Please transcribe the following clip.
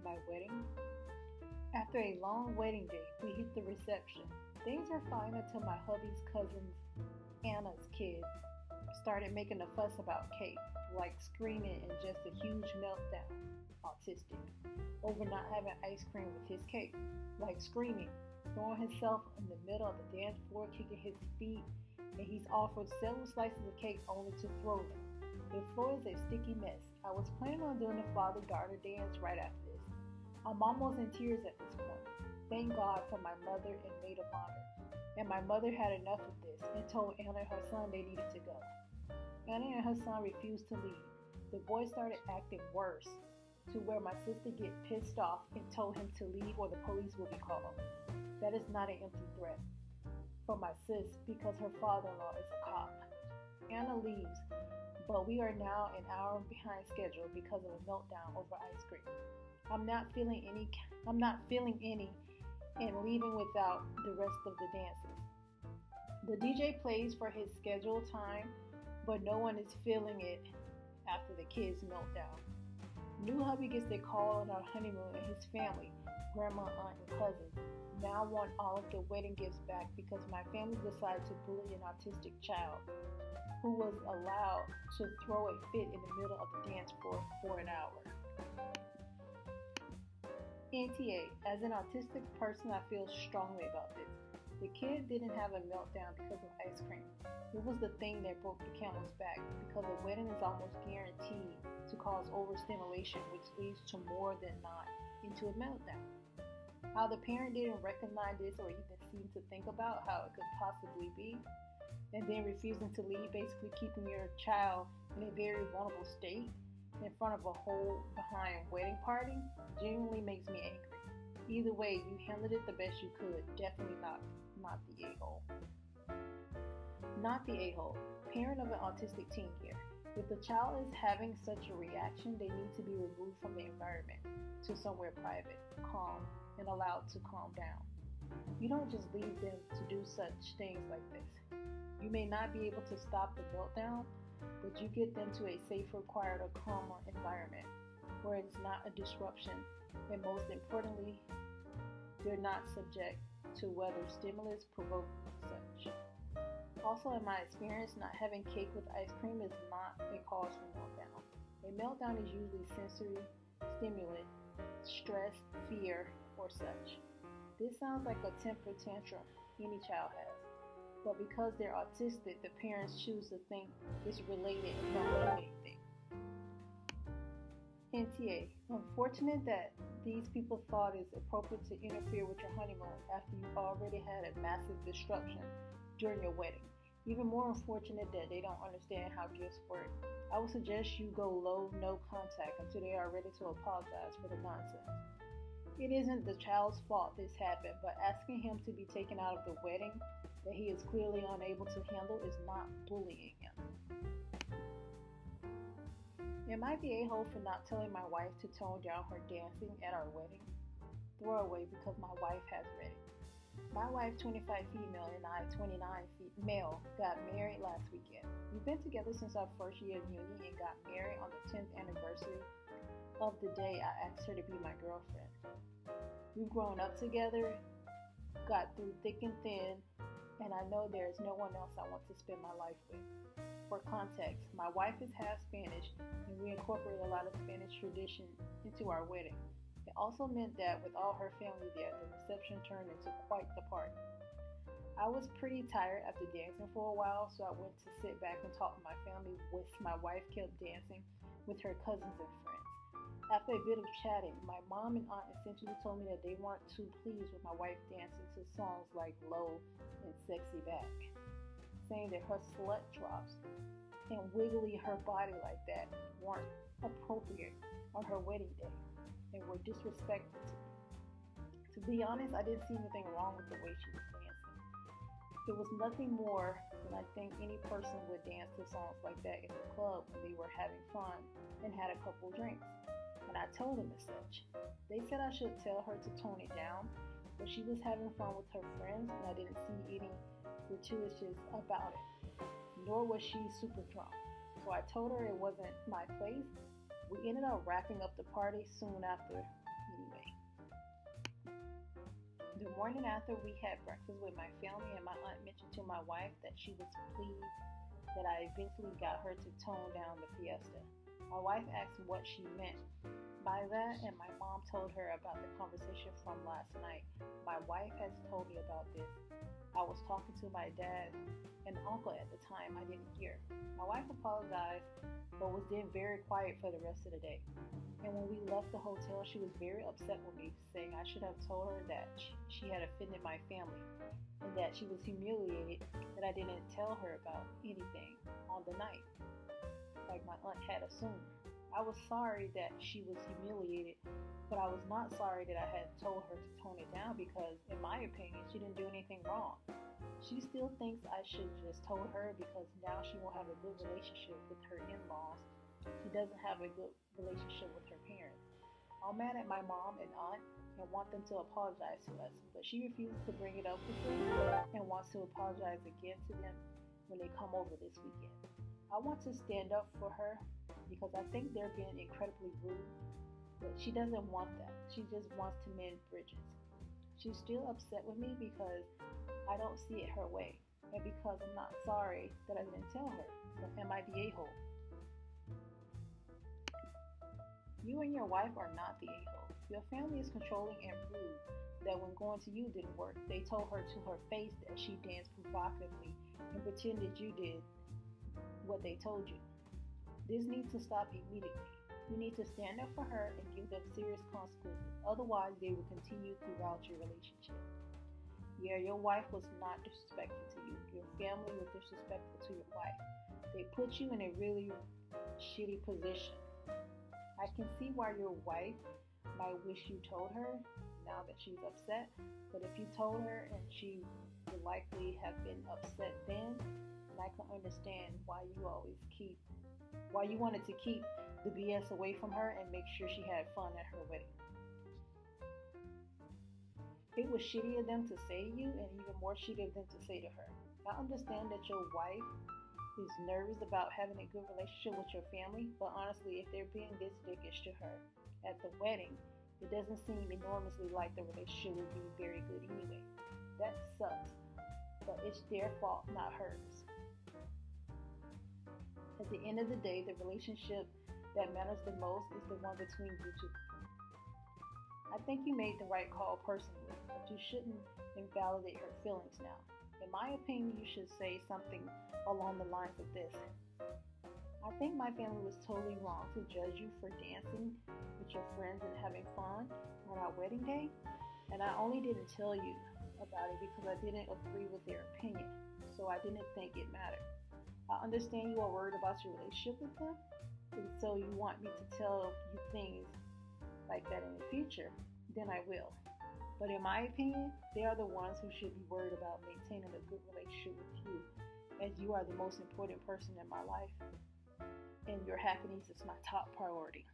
my wedding. After a long wedding day, we hit the reception. Things were fine until my hubby's cousin Anna's kid started making a fuss about cake, like screaming and just a huge meltdown, autistic, over not having ice cream with his cake, like screaming, throwing himself in the middle of the dance floor, kicking his feet, and he's offered several slices of cake only to throw them. The floor is a sticky mess. I was planning on doing the father-daughter dance right after this. I'm almost in tears at this point. Thank God for my mother and maid of honor. And my mother had enough of this and told Anna and her son they needed to go. Anna and her son refused to leave. The boy started acting worse, to where my sister get pissed off and told him to leave or the police will be called. That is not an empty threat from my sis because her father-in-law is a cop. Anna leaves, but we are now an hour behind schedule because of a meltdown over ice cream. I'm not feeling any and leaving without the rest of the dances. The DJ plays for his scheduled time, but no one is feeling it after the kids meltdown. New hubby gets a call on our honeymoon and his family, grandma, aunt, and cousins, now want all of the wedding gifts back because my family decided to bully an autistic child who was allowed to throw a fit in the middle of the dance floor for an hour. NTA, as an autistic person, I feel strongly about this. The kid didn't have a meltdown because of ice cream. It was the thing that broke the camel's back because a wedding is almost guaranteed to cause overstimulation, which leads to more than not into a meltdown. How the parent didn't recognize this or even seem to think about how it could possibly be, and then refusing to leave, basically keeping your child in a very vulnerable state in front of a whole behind wedding party, genuinely makes me angry. Either way, you handled it the best you could. Definitely not the a-hole. Not the a-hole. Parent of an autistic teen here. If the child is having such a reaction, they need to be removed from the environment to somewhere private, calm, and allowed to calm down. You don't just leave them to do such things like this. You may not be able to stop the meltdown, but you get them to a safer, quieter, calmer environment where it's not a disruption, and most importantly, they're not subject to whether stimulus provoked such. Also, in my experience, not having cake with ice cream is not a cause for meltdown. A meltdown is usually sensory, stimulant, stress, fear, or such. This sounds like a temper tantrum any child has. But because they're autistic, the parents choose to think it's related and don't mean anything. NTA. Unfortunate that these people thought it's appropriate to interfere with your honeymoon after you already had a massive disruption during your wedding. Even more unfortunate that they don't understand how gifts work. I would suggest you go low, no contact until they are ready to apologize for the nonsense. It isn't the child's fault this happened, but asking him to be taken out of the wedding that he is clearly unable to handle is not bullying him. Am I the a-hole for not telling my wife to tone down her dancing at our wedding? Throwaway because my wife has ready. My wife, 25 female, and I, 29 male, got married last weekend. We've been together since our first year of uni and got married on the 10th anniversary of the day I asked her to be my girlfriend. We've grown up together, got through thick and thin, and I know there is no one else I want to spend my life with. For context, my wife is half Spanish, and we incorporate a lot of Spanish tradition into our wedding. It also meant that with all her family there, the reception turned into quite the party. I was pretty tired after dancing for a while, so I went to sit back and talk to my family whilst my wife kept dancing with her cousins and friends. After a bit of chatting, my mom and aunt essentially told me that they weren't too pleased with my wife dancing to songs like Low and Sexy Back, saying that her slut drops and wiggly her body like that weren't appropriate on her wedding day and were disrespectful to me. To be honest, I didn't see anything wrong with the way she was dancing. It was nothing more than I think any person would dance to songs like that in the club when they were having fun and had a couple drinks. And I told them as such. They said I should tell her to tone it down, but she was having fun with her friends and I didn't see any gratuitous about it, nor was she super drunk. So I told her it wasn't my place. We ended up wrapping up the party soon after, anyway. The morning after we had breakfast with my family, and my aunt mentioned to my wife that she was pleased that I eventually got her to tone down the fiesta. My wife asked what she meant by that, and my mom told her about the conversation from last night. My wife has told me about this. I was talking to my dad and uncle at the time. I didn't hear. My wife apologized, but was then very quiet for the rest of the day. And when we left the hotel, she was very upset with me, saying I should have told her that she had offended my family and that she was humiliated that I didn't tell her about anything on the night, like my aunt had assumed. I was sorry that she was humiliated, but I was not sorry that I had told her to tone it down because, in my opinion, she didn't do anything wrong. She still thinks I should just told her because now she will have a good relationship with her in-laws. She doesn't have a good relationship with her parents. I'm mad at my mom and aunt and want them to apologize to us, but she refuses to bring it up with them and wants to apologize again to them when they come over this weekend. I want to stand up for her because I think they're being incredibly rude, but she doesn't want that. She just wants to mend bridges. She's still upset with me because I don't see it her way, and because I'm not sorry that I didn't tell her. So am I the a-hole? You and your wife are not the a-hole. Your family is controlling and rude that when going to you didn't work, they told her to her face that she danced provocatively and pretended you did what they told you. This needs to stop immediately. You need to stand up for her and give them serious consequences. Otherwise, they will continue throughout your relationship. Yeah, your wife was not disrespectful to you. Your family was disrespectful to your wife. They put you in a really shitty position. I can see why your wife might wish you told her now that she's upset, but if you told her and she would likely have been upset then, and I can understand why you wanted to keep the BS away from her and make sure she had fun at her wedding. It was shitty of them to say to you, and even more shitty of them to say to her. I understand that your wife is nervous about having a good relationship with your family, but honestly, if they're being this dickish to her at the wedding, it doesn't seem enormously like the relationship would be very good anyway. That sucks, but it's their fault, not hers. At the end of the day, the relationship that matters the most is the one between you two. I think you made the right call personally, but you shouldn't invalidate her feelings now. In my opinion, you should say something along the lines of this. I think my family was totally wrong to judge you for dancing with your friends and having fun on our wedding day, and I only didn't tell you about it because I didn't agree with their opinion, so I didn't think it mattered. I understand you are worried about your relationship with them, and so you want me to tell you things like that in the future, then I will. But in my opinion, they are the ones who should be worried about maintaining a good relationship with you, as you are the most important person in my life, and your happiness is my top priority.